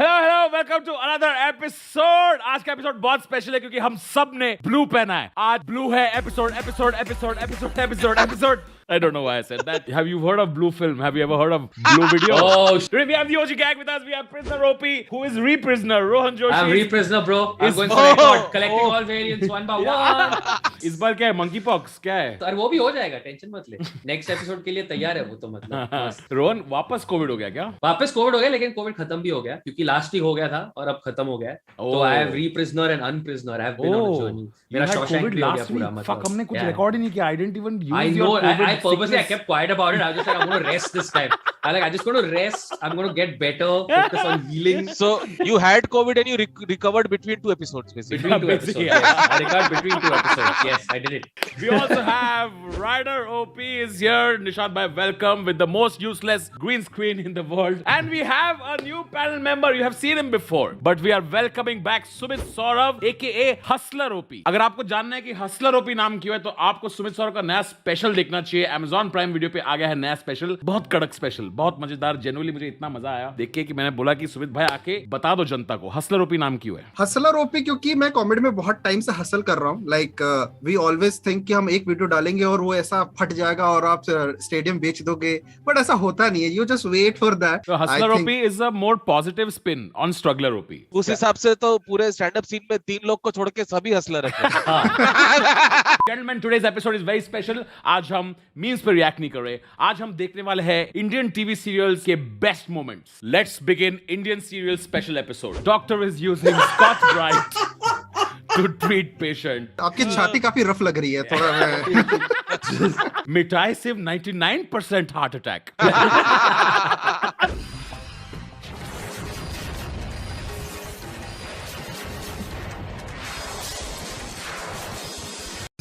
Hello hello welcome to another episode. आज का episode बहुत स्पेशल है क्योंकि हम सब ने ब्लू पहना है। आज ब्लू है episode. I don't know why I said that. Have you heard of Blue film? Have you ever heard of Blue video? Today we have the OG gang with us. We have Prisoner OP, who is Re-Prisoner, Rohan Joshi. I'm Re-Prisoner, bro. I'm going for record, collecting all variants one by one. इस बार क्या है? Monkey pox क्या है? और वो भी हो जाएगा, टेंशन मत ले। नेक्स्ट एपिसोड के लिए तैयार है वो तो मतलब। रोहन वापस कोविड हो गया क्या? वापस कोविड हो गया, लेकिन कोविड खत्म भी हो गया क्योंकि लास्ट ही हो गया था और अब खत्म हो गया। तो I have Re-Prisoner and Unprisoner. I have been on a journey. मेरा शॉशैंक भी हो गया पूरा मतलब। Fuck, हमने कुछ रिकॉर्ड ही नहीं किया. I didn't even use your COVID. I purposely I kept quiet about it. I was just like, I'm going to rest this time. I just going to rest. I'm going to get better. Focus on healing. So you had COVID and you recovered between two episodes, basically. Between two episodes. Yeah. Yes. I recovered between two episodes. Yes, I did it. We also have Ryder OP is here. Nishad bhai, welcome with the most useless green screen in the world. And we have a new panel member. You have seen him before, but we are welcoming back Sumit Saurav, aka Hustler OP. अगर आपको जानना है कि Hustler OP नाम क्यों है, तो आपको सुमित सौरभ का नया स्पेशल देखना चाहिए। Amazon Prime वीडियो पे आ गया है नया स्पेशल, बहुत कड़क स्पेशल, बहुत मजेदार। जेन्युइनली मुझे इतना मजा आया देख के कि मैंने बोला कि सुमित भाई आके बता दो जनता को Hustler OP नाम क्यों है। हसलर ओपी क्योंकि मैं कॉमेडी में बहुत टाइम से हसल कर रहा हूँ। लाइक वी ऑलवेज थिंक कि हम एक वीडियो डालेंगे और वो ऐसा फट जाएगा और आप स्टेडियम बेच दोगे, बट ऐसा होता नहीं है। You just wait for that. So Hustler OP is a more positive spin on Struggler OP. उस हिसाब से तो पूरे स्टैंड अप सीन में 3 लोग को छोड़ के सभी हसलर है। Gentlemen, today's episode is very special. आज हम मीम्स पे रिएक्ट नहीं कर रहे, आज हम देखने वाले हैं इंडियन टीवी सीरियल्स के best moments. Let's begin Indian serial special episode. Doctor is using Scotch Brite to treat patient. आपकी छाती काफी रफ लग रही है थोड़ा। मिठाई सिर्फ 99% heart attack.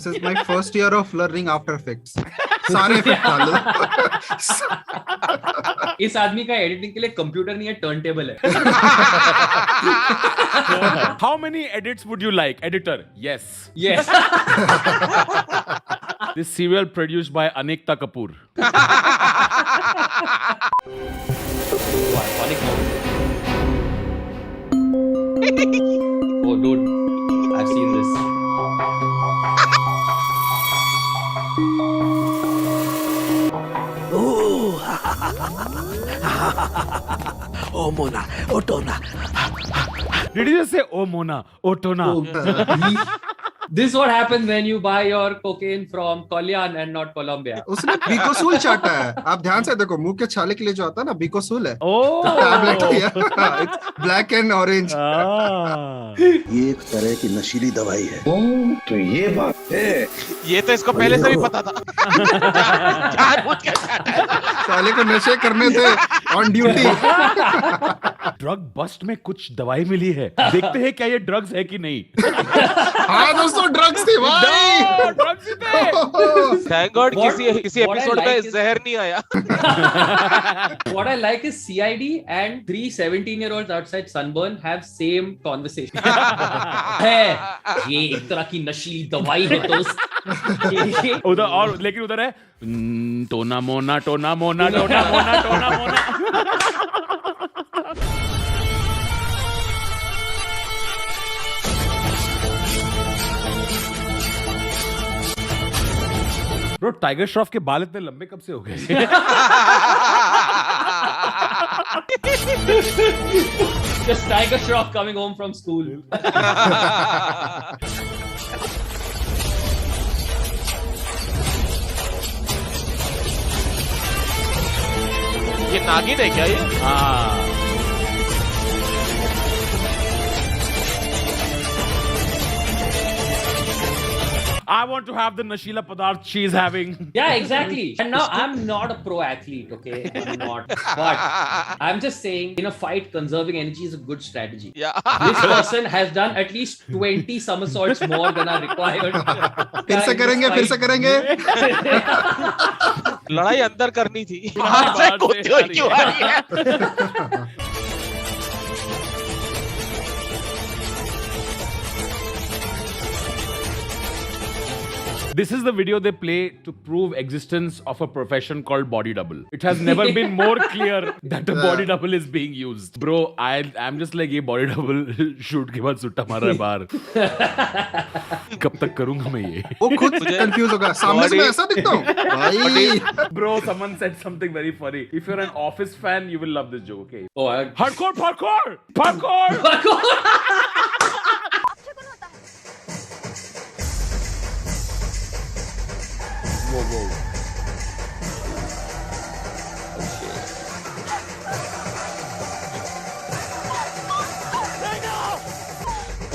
This is my first year of learning After Effects. सारे इफेक्ट डालो। इस आदमी का एडिटिंग के लिए कंप्यूटर नहीं है, टर्न टेबल है। How many edits would you like? Editor, yes. Yes. This serial produced by Anekta Kapoor. Iconic moment. Oh, dude, I've seen this. Oh Mona, Otona. Did you just say oh Mona, Otona? This is what happens when you buy your cocaine from Kalyan and not Colombia. उसने बिकोसूल चाटा है। आप ध्यान से देखो, मुंह के छाले के लिए जो आता है ना, बिकोसूल है। Oh. टैबलेट है, ब्लैक एंड ऑरेंज। ये एक तरह की नशीली दवाई है। तो ये बात है। ये तो इसको पहले से भी पता था। साले को नशे करने थे ऑन ड्यूटी। ड्रग बस्ट में कुछ दवाई मिली है, देखते हैं क्या ये ड्रग्स है कि नहीं। हाँ दोस्तों, ड्रग्स थी भाई। ड्रग्स ही थे। थैंक गॉड किसी what I एपिसोड like में is- जहर नहीं आया। What I like is CID and 3 17-year-olds outside Sunburn have same conversation. है ये एक तरह की नशीली दवाई है दोस्त। उधर और लेकिन उधर है टोना मोना टोना मोना टोना मोना टोना मोना। ब्रो, टाइगर श्रॉफ के बाल इतने लंबे कब से हो गए? Just Tiger Shroff coming home from school. ये नागिन है क्या ये? हाँ। I want to have the Nashila Padarth she's having. Yeah, exactly. And now I'm not a pro athlete, okay? I'm not. But I'm just saying, in a fight, conserving energy is a good strategy. Yeah. This person has done at least 20 somersaults more than are required. फिर से करेंगे, फिर से करेंगे। लड़ाई अंदर करनी थी। बाहर बाहर से से कूदती हुई क्यों आ रही है? This is the video they play to prove existence of a profession called body double. It has never been more clear that a body double is being used. Bro, I'm just like ये body double shoot के बाद सुट्टा मार रहा है बाहर. कब तक करूँगा मैं ये? वो खुद कंफ्यूज होगा. सामने से मैं ऐसा दिखता हूँ. भाई. Bro, someone said something very funny. If you're an Office fan, you will love this joke. Okay. Oh, Hardcore parkour. Parkour. Whoa.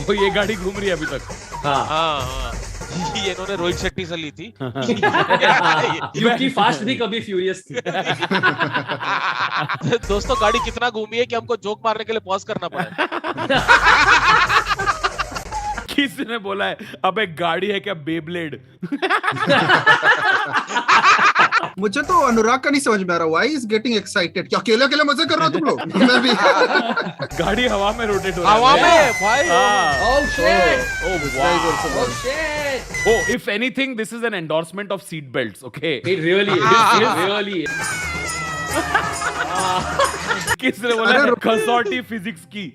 Oh, ये गाड़ी घूम रही है अभी तक. हाँ. ये इन्होंने रोहित शेट्टी से ली थी. क्योंकि फास्ट भी कभी फ्यूरियस थी. दोस्तों गाड़ी कितना घूमी है कि हमको जोक मारने के लिए पॉज करना पड़ा. किसने बोला है अब एक गाड़ी है क्या बेब्लेड? मुझे तो अनुराग का नहीं समझ में आ रहा. Why is getting excited? क्या अकेले अकेले मजे कर रहे हो तुम लोग? मैं भी. गाड़ी हवा में रोटेट हो रहा है. हवा में भाई. Oh shit. Oh wow. Oh shit. Oh, if anything, this is an endorsement of seat belts. Okay. It really is. It really is. किसने बोला है कसौटी फिजिक्स की?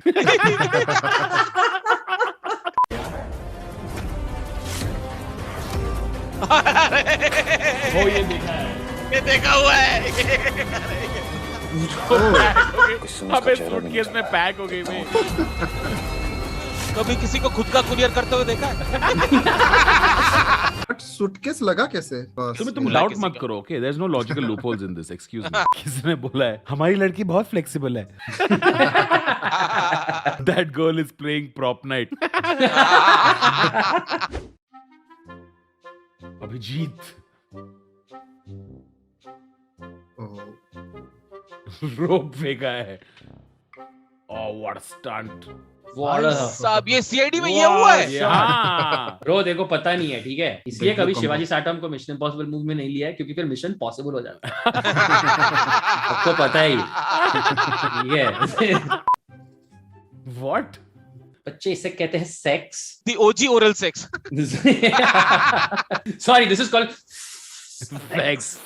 वो ये देखा है. ये देखा हुआ है. अबे सूटकेस में पैक हो गई मैं. कभी किसी को खुद का कुरियर करते हुए देखा है? सूटकेस लगा कैसे? तुम डाउट मत करो. Okay, there is no logical loopholes in this. Excuse me. किसने बोला है हमारी लड़की बहुत फ्लेक्सिबल है? That girl is playing prop night. Abhijeet rope फेंका है. Oh, what a stunt. साहब ये सीआईडी में ये हुआ है. ब्रो देखो पता नहीं है, ठीक है, इसलिए कभी शिवाजी साटम को मिशन इम्पॉसिबल मूवी में नहीं लिया है, क्योंकि फिर मिशन पॉसिबल हो जाता है. आपको पता ही, ठीक है. What? बच्चे इसे कहते हैं sex. The OG oral sex. Sorry, this is called Sex.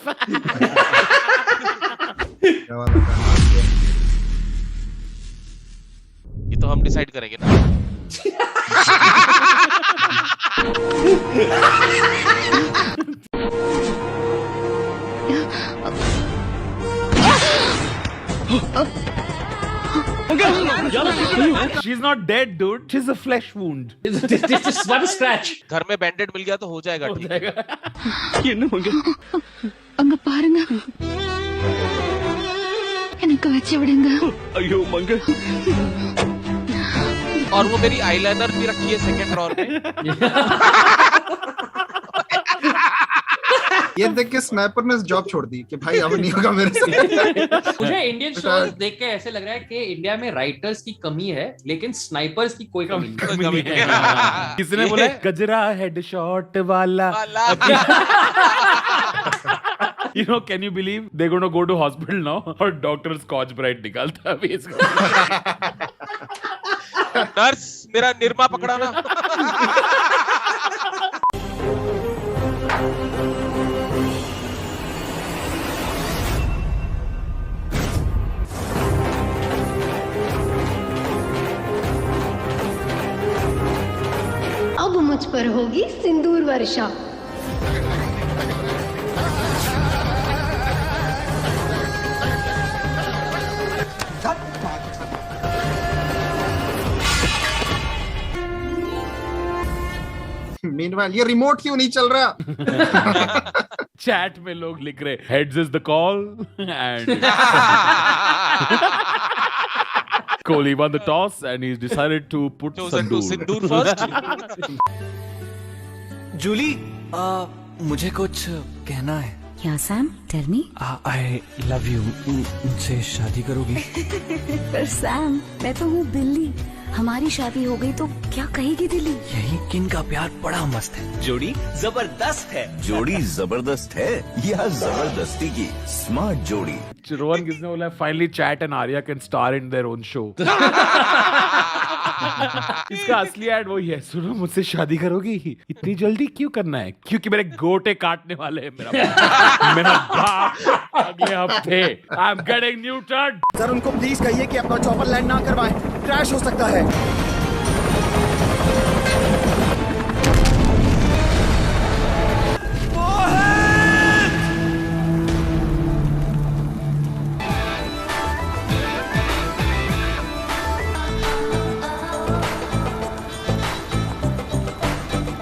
ये तो हम डिसाइड करेंगे ना. She's not dead, dude. She's a flesh wound. this is one scratch. घर में बैंडेड मिल गया तो हो जाएगा. அங்க பாருங்க எனக்கு வச்சு விடுங்க. अयो मंगे. और वो मेरी आईलाइनर भी रखी है सेकंड ड्रॉअर में. ये देख के स्नाइपर ने जॉब छोड़ दी कि भाई अब नहीं होगा मेरे से. मुझे इंडियन शोज देख के ऐसे लग रहा है कि इंडिया में राइटर्स की कमी है, लेकिन स्नाइपर्स की कोई कमी नहीं. किसने बोला है गजरा हेडशॉट वाला? You know, can you believe they're going to go to hospital now और डॉक्टर स्कॉच ब्राइट निकालता है अभी इसको. नर्स मेरा निरमा पकड़ा ना. अब मुझ पर होगी सिंदूर वर्षा. मीनवाइल ये रिमोट क्यों नहीं चल रहा? चैट में लोग लिख रहे heads is the call and Kohli won the toss and he's decided to put Sindoor first. Julie, मुझे कुछ कहना है. क्या Sam? Tell me. I love you. मुझसे शादी करोगी? पर सैम मैं तो हूँ बिल्ली. हमारी शादी हो गई तो क्या कहेगी दिल्ली? यही किन का प्यार बड़ा मस्त है. जोड़ी जबरदस्त है. जोड़ी जबरदस्त है या जबरदस्ती की स्मार्ट जोड़ी. रोहन किसने बोला finally chat and Arya can star in their own show. इसका असली ऐड वही है, सुनो मुझसे शादी करोगी? इतनी जल्दी क्यों करना है? क्योंकि मेरे गोटे काटने वाले हैं मेरा बाप अगले हफ्ते। I am getting Newton. Sir उनको प्लीज कहिए कि अपना चॉपर लैंड ना करवाएं, क्रैश हो सकता है।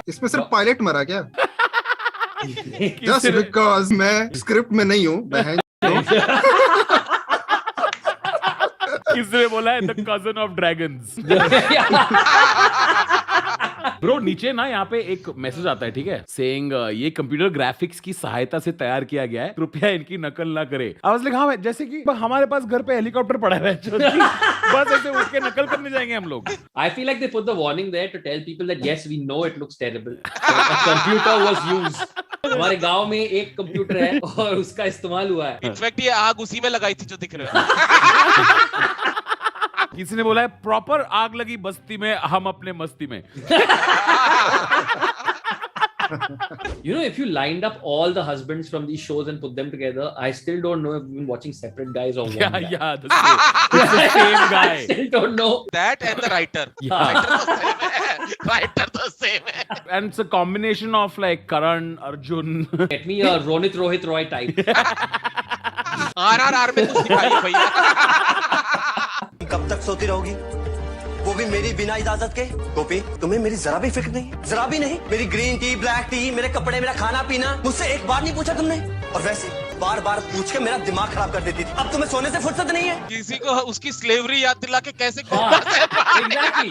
इसमें सिर्फ पायलट मरा क्या? जस्ट बिकॉज मैं स्क्रिप्ट में नहीं हूँ बहन। किसने बोला है the cousin of dragons? Bro नीचे ना यहाँ पे एक मैसेज आता है, ठीक है, सेइंग ये कंप्यूटर ग्राफिक्स की सहायता से तैयार किया गया है, कृपया इनकी नकल ना करे। आई वाज लाइक हाँ, जैसे कि हमारे पास घर पे हेलीकॉप्टर पड़ा है बस ऐसे उठ के नकल करने जाएंगे हम लोग। I feel like they put the warning there to tell people that yes, we know it looks terrible. A computer was used. हमारे गांव में एक कंप्यूटर है और उसका इस्तेमाल हुआ है। इनफैक्ट ये आग उसी में लगाई थी जो दिख रहे हो। किसी ने बोला है प्रॉपर आग लगी बस्ती में, हम अपने मस्ती में। You know, if you lined up all the husbands from these shows and put them together, I still don't know if we've been watching separate guys or one guy. Yeah, it's the same guy. I still don't know. That and the writer. Yeah. Writer the same है. And it's a combination of like Karan, Arjun. Get me a Ronit Rohit Roy type. RRR में तो सिखाइए भैया। कब तक सोती रहोगी? वो भी मेरी बिना इजाजत के? गोपी, तुम्हें मेरी जरा भी फिक्र नहीं? जरा भी नहीं? मेरी ग्रीन टी, ब्लैक टी, मेरे कपड़े, मेरा खाना पीना, मुझसे एक बार नहीं पूछा तुमने? और वैसे बार बार पूछ के मेरा दिमाग खराब कर देती थी। अब तुम्हें सोने से फुर्सत नहीं है? किसी को उसकी स्लेवरी याद दिला के कैसे Exactly.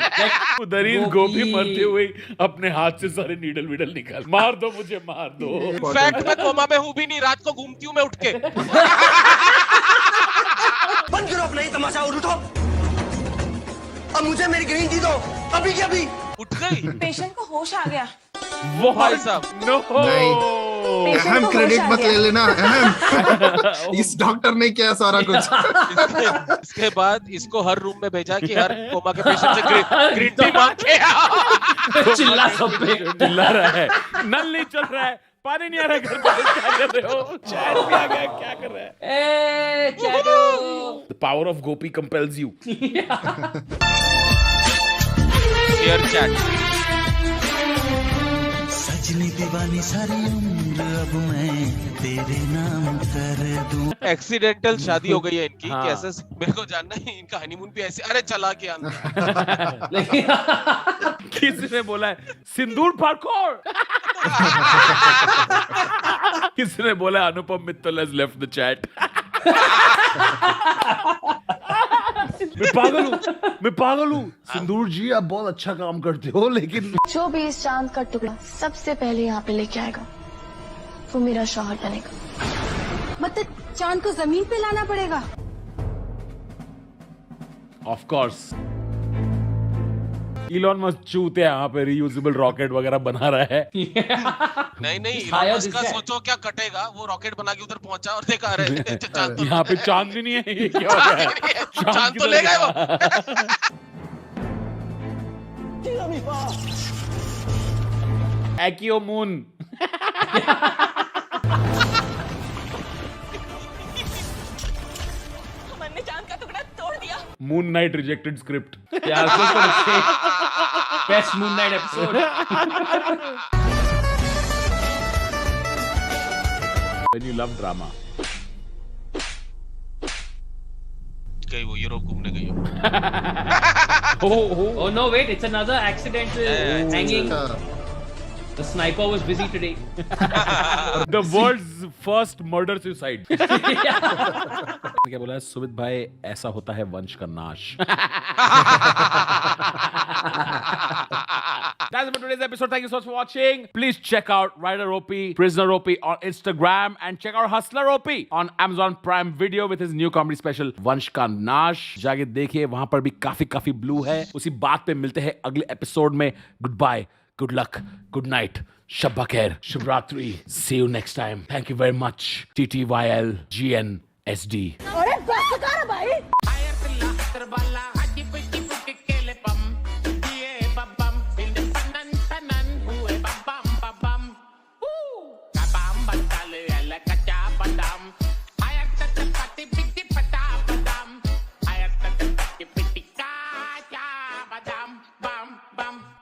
उधर ही गोपी मरते हुए अपने हाथ से सारे नीडल विडल निकाल, मार दो मुझे, मार दो। इनफैक्ट मैं कोमा में हूँ भी नहीं, रात को घूमती हूँ मैं उठ के। बंद करो अपना ये तमाशा और उठो। अब मुझे मेरी ग्रीन टी दो, अभी के अभी। उठ गई। पेशेंट को होश आ गया। वो भाई साहब। नो अहम क्रेडिट मत ले लेना, अहम। इस डॉक्टर ने किया सारा कुछ। इसके बाद इसको हर रूम में भेजा कि हर कोमा के पेशेंट से ग्रीन टी मांग के आओ। चिल्ला सब पे। चिल्ला रहा है, नल नहीं चल रहा है, पानी नहीं आ रहा घर पे, क्या कर रहे हो? चैट भी आ गया, क्या कर रहा है? चैटो। The power of Gopi compels you. Share chat. सजनी दीवानी सारी उम्र अब मैं तेरे नाम कर दूं। एक्सीडेंटल शादी हो गई है इनकी। हाँ। कैसे मेरे को जानना है, इनका हनीमून भी ऐसे। अरे चला के अंदर। किसी ने बोला है सिंदूर फाड़खोर। किसी ने बोला Anupam Mittal has left the chat. मैं पागल हूँ। सिंदूर जी आप बहुत अच्छा काम करते हो, लेकिन जो भी इस चांद का टुकड़ा सबसे पहले यहाँ पे लेके आएगा वो मेरा शौहर बनेगा। मतलब चांद को जमीन पे लाना पड़ेगा। ऑफ कोर्स इलॉन मस्क चूते यहाँ पे रीयूजेबल रॉकेट वगैरह बना रहा है। नहीं इलॉन मस्क का सोचो क्या कटेगा, वो रॉकेट बना के उधर पहुंचा और देखा अरे चांद तो यहाँ पे चांद भी नहीं है, ये क्या हो गया है? चांद तो ले गए वो। एक्यो मून। हमने चांद का टुकड़ा तोड़ दिया। Moon night rejected script. Yeah, I was just gonna say best Moon Knight episode. When you love drama. गई वो यूरोप घूमने गई हो। Oh no, wait, it's another accidental hanging. The sniper was busy today. The world's first murder suicide. क्या बोला है सुमित भाई, ऐसा होता है वंश का नाश। That's it for today's episode. Thank you so much for watching. Please check out Rider OP, Prisoner OP on Instagram, and check out Hustler OP on Amazon Prime Video with his new comedy special वंश का नाश। जाके देखिए, वहां पर भी काफी blue है। उसी बात पे मिलते हैं अगले एपिसोड में। Good bye, good luck, good night, शब्बा खैर, शुभरात्रि। See you next time. Thank you very much. TTYL GNSD. अरे बस कर भाई। ba dum bum bum.